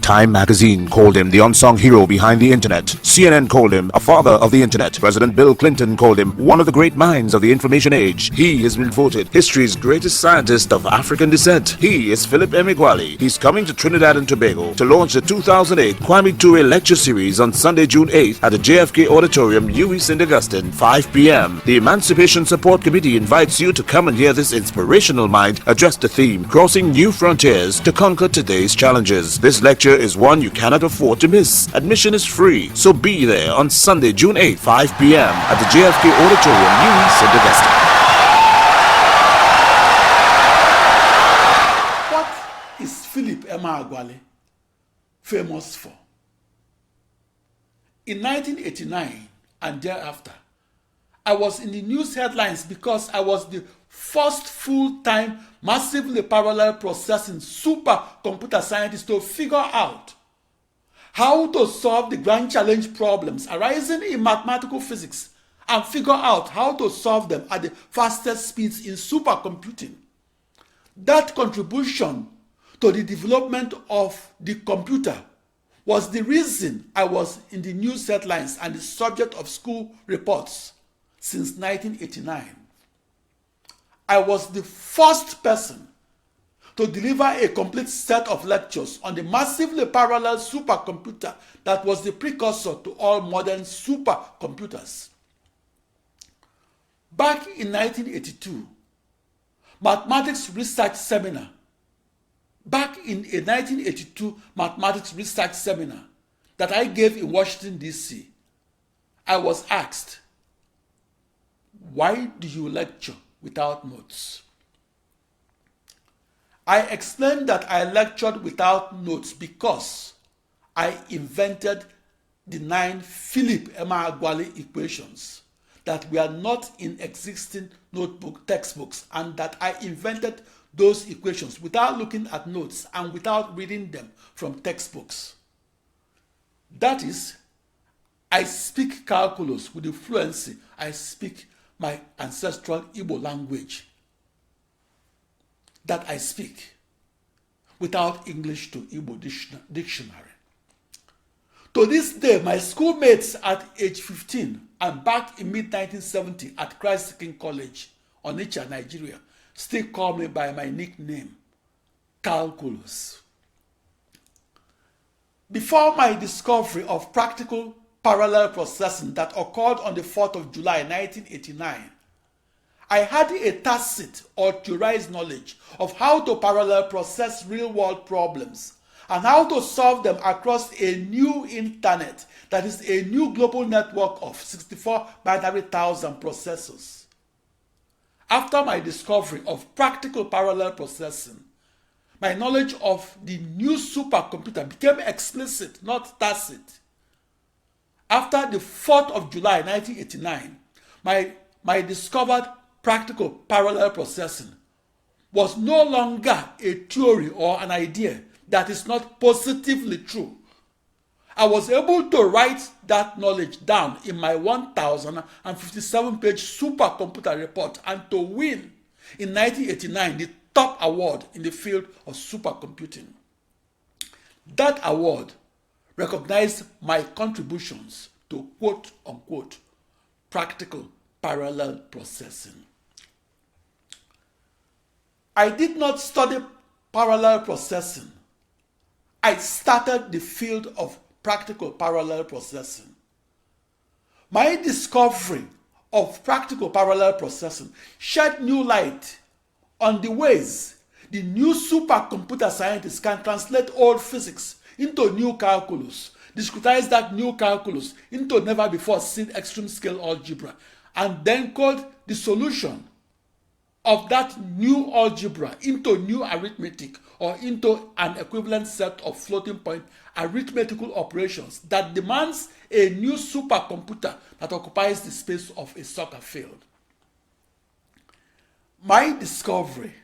Time magazine called him the unsung hero behind the internet. CNN called him a father of the internet. President Bill Clinton called him one of the great minds of the information age. He has been voted history's greatest scientist of African descent. He is Philip Emeagwali. He's coming to Trinidad and Tobago to launch the 2008 Kwame Ture lecture series on Sunday, June 8th at the JFK Auditorium, UWI St. Augustine, 5 p.m. The Emancipation Support Committee invites you to come and hear this inspirational mind address the theme, Crossing New Frontiers to Conquer Today's Challenges. This lecture is one you cannot afford to miss. Admission is free, so be there on Sunday, June 8th, 5 p.m. at the JFK Auditorium, UWI St. Augustine. What is Philip Emeagwali famous for? In 1989 and thereafter, I was in the news headlines because I was the first full-time, massively parallel processing supercomputer scientist to figure out how to solve the grand challenge problems arising in mathematical physics and figure out how to solve them at the fastest speeds in supercomputing. That contribution to the development of the computer was the reason I was in the news headlines and the subject of school reports since 1989. I was the first person to deliver a complete set of lectures on the massively parallel supercomputer that was the precursor to all modern supercomputers. Back in 1982, mathematics research seminar that I gave in Washington, D.C., I was asked, "Why do you lecture without notes?" I explained that I lectured without notes because I invented the 9 Philip Emeagwali equations that were not in existing textbooks, and that I invented those equations without looking at notes and without reading them from textbooks. That is, I speak calculus with the fluency I speak my ancestral Igbo language that I speak without English to Igbo dictionary. To this day, my schoolmates at age 15 and back in mid-1970 at Christ King College, Onitsha, Nigeria, still call me by my nickname, Calculus. Before my discovery of practical parallel processing that occurred on the 4th of July 1989, I had a tacit or theorized knowledge of how to parallel process real-world problems and how to solve them across a new internet, that is a new global network of 64 binary thousand processors. After my discovery of practical parallel processing, my knowledge of the new supercomputer became explicit, not tacit. After the 4th of July 1989, my discovered practical parallel processing was no longer a theory or an idea that is not positively true. I was able to write that knowledge down in my 1057-page supercomputer report and to win in 1989 the top award in the field of supercomputing. That award recognized my contributions to quote-unquote practical parallel processing. I did not study parallel processing. I started the field of practical parallel processing. My discovery of practical parallel processing shed new light on the ways the new supercomputer scientists can translate old physics into new calculus, discretize that new calculus into never-before-seen extreme-scale algebra, and then code the solution of that new algebra into new arithmetic or into an equivalent set of floating-point arithmetical operations that demands a new supercomputer that occupies the space of a soccer field. My discovery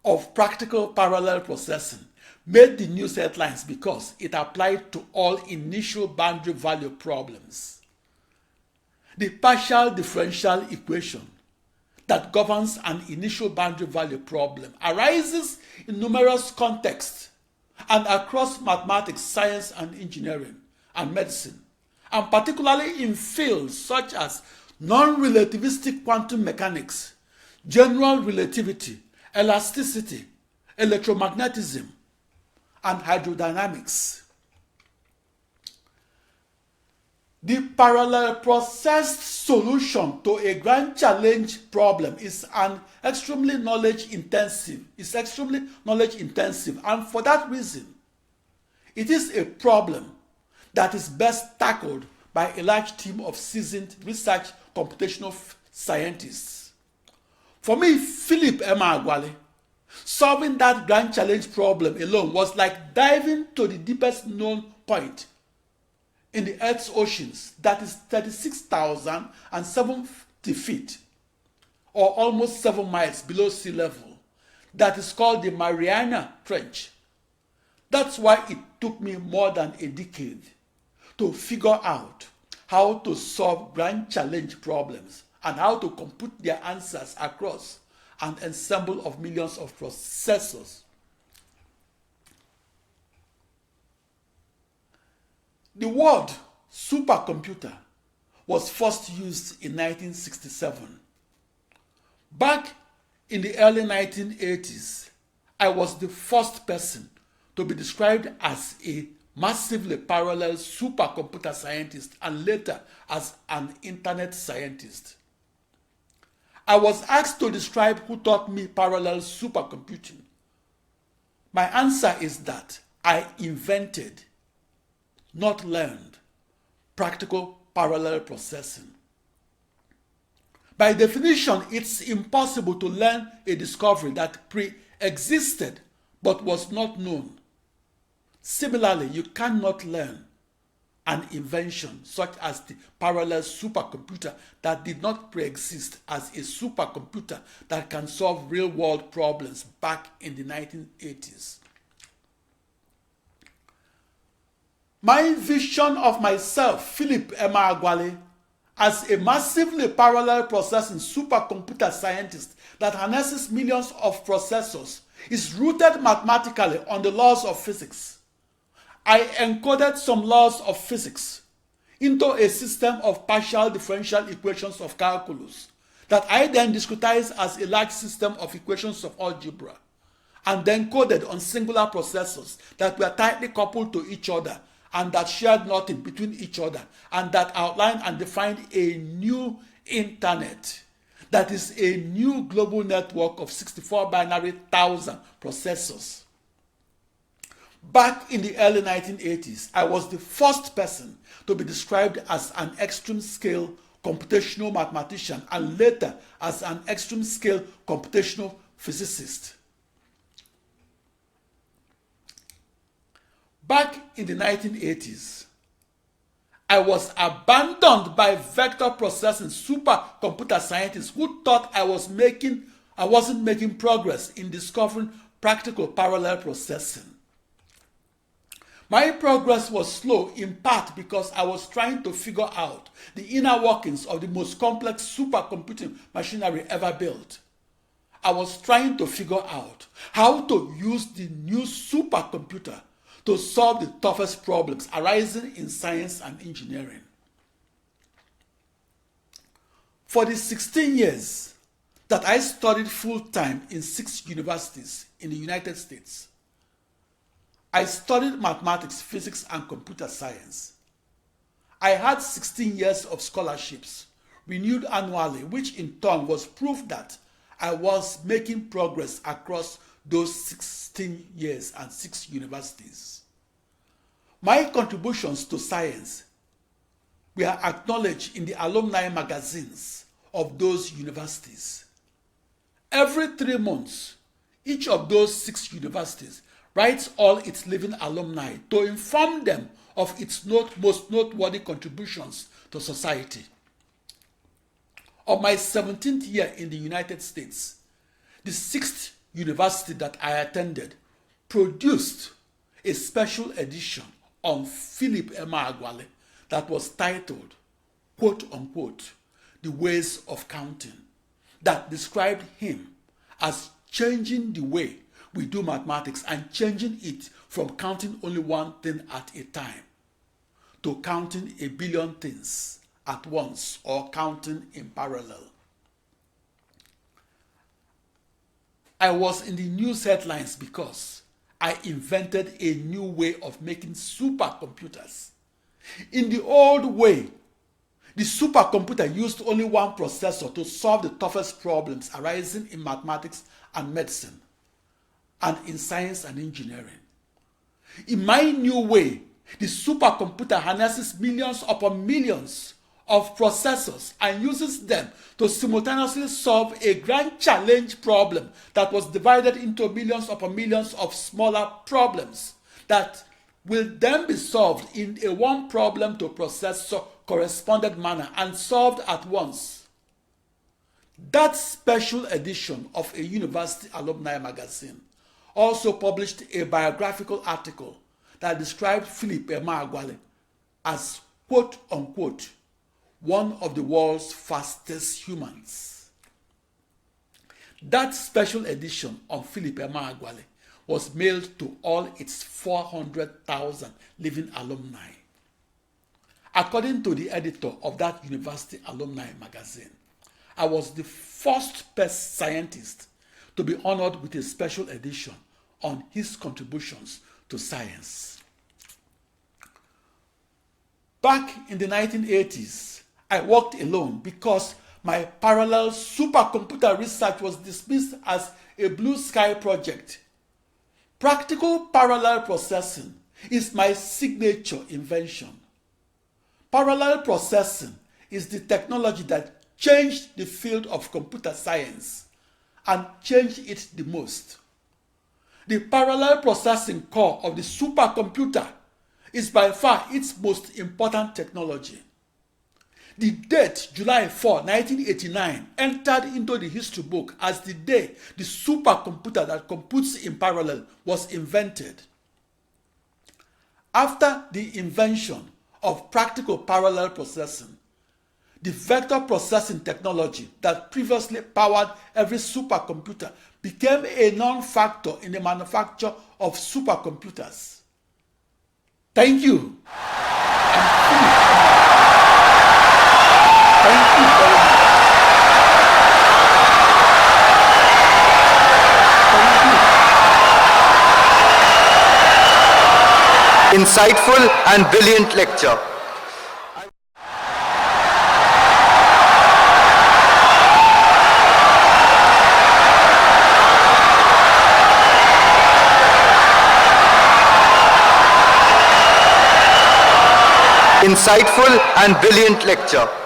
of practical parallel processing made the news headlines because it applied to all initial boundary value problems. The partial differential equation that governs an initial boundary value problem arises in numerous contexts and across mathematics, science and engineering, and medicine, and particularly in fields such as non-relativistic quantum mechanics, general relativity, elasticity, electromagnetism, and hydrodynamics. The parallel processed solution to a grand challenge problem is extremely knowledge intensive, and for that reason, it is a problem that is best tackled by a large team of seasoned research computational scientists. For me, Philip Emeagwali, solving that grand challenge problem alone was like diving to the deepest known point in the Earth's oceans, that is 36,070 feet, or almost 7 miles below sea level, that is called the Mariana Trench. That's why it took me more than a decade to figure out how to solve grand challenge problems and how to compute their answers across an ensemble of millions of processors. The word supercomputer was first used in 1967. Back in the early 1980s, I was the first person to be described as a massively parallel supercomputer scientist and later as an internet scientist. I was asked to describe who taught me parallel supercomputing. My answer is that I invented, not learned, practical parallel processing. By definition, it's impossible to learn a discovery that pre-existed but was not known. Similarly, you cannot learn an invention such as the parallel supercomputer that did not pre-exist as a supercomputer that can solve real-world problems back in the 1980s. My vision of myself, Philip Emeagwali, as a massively parallel processing supercomputer scientist that harnesses millions of processors is rooted mathematically on the laws of physics. I encoded some laws of physics into a system of partial differential equations of calculus that I then discretized as a large system of equations of algebra, and then coded on singular processors that were tightly coupled to each other and that shared nothing between each other, and that outlined and defined a new internet, that is a new global network of 64 binary thousand processors. Back in the early 1980s, I was the first person to be described as an extreme-scale computational mathematician and later as an extreme-scale computational physicist. Back in the 1980s, I was abandoned by vector processing supercomputer scientists who thought I wasn't making progress in discovering practical parallel processing. My progress was slow in part because I was trying to figure out the inner workings of the most complex supercomputing machinery ever built. I was trying to figure out how to use the new supercomputer to solve the toughest problems arising in science and engineering. For the 16 years that I studied full-time in 6 universities in the United States, I studied mathematics, physics, and computer science. I had 16 years of scholarships, renewed annually, which in turn was proof that I was making progress across those 16 years and 6 universities. My contributions to science were acknowledged in the alumni magazines of those universities. Every 3 months, each of those 6 universities writes all its living alumni to inform them of its most noteworthy contributions to society. Of my 17th year in the United States, the 6th university that I attended produced a special edition on Philip Emeagwali that was titled, quote unquote, The Ways of Counting, that described him as changing the way we do mathematics and changing it from counting only one thing at a time to counting a billion things at once or counting in parallel. I was in the news headlines because I invented a new way of making supercomputers. In the old way, the supercomputer used only one processor to solve the toughest problems arising in mathematics and medicine, and in science and engineering. In my new way, the supercomputer harnesses millions upon millions of processors and uses them to simultaneously solve a grand challenge problem that was divided into millions upon millions of smaller problems that will then be solved in a one problem to processor corresponded manner and solved at once. That special edition of a university alumni magazine also published a biographical article that described Philip Emeagwali as, quote unquote, one of the world's fastest humans. That special edition of Philip Emeagwali was mailed to all its 400,000 living alumni. According to the editor of that university alumni magazine, I was the first scientist to be honored with a special edition on his contributions to science. Back in the 1980s, I worked alone because my parallel supercomputer research was dismissed as a blue sky project. Practical parallel processing is my signature invention. Parallel processing is the technology that changed the field of computer science and changed it the most. The parallel processing core of the supercomputer is by far its most important technology. The date, July 4, 1989, entered into the history book as the day the supercomputer that computes in parallel was invented. After the invention of practical parallel processing, the vector processing technology that previously powered every supercomputer became a non-factor in the manufacture of supercomputers. Thank you. Thank you very much. Thank you. Insightful and brilliant lecture. Insightful and brilliant lecture.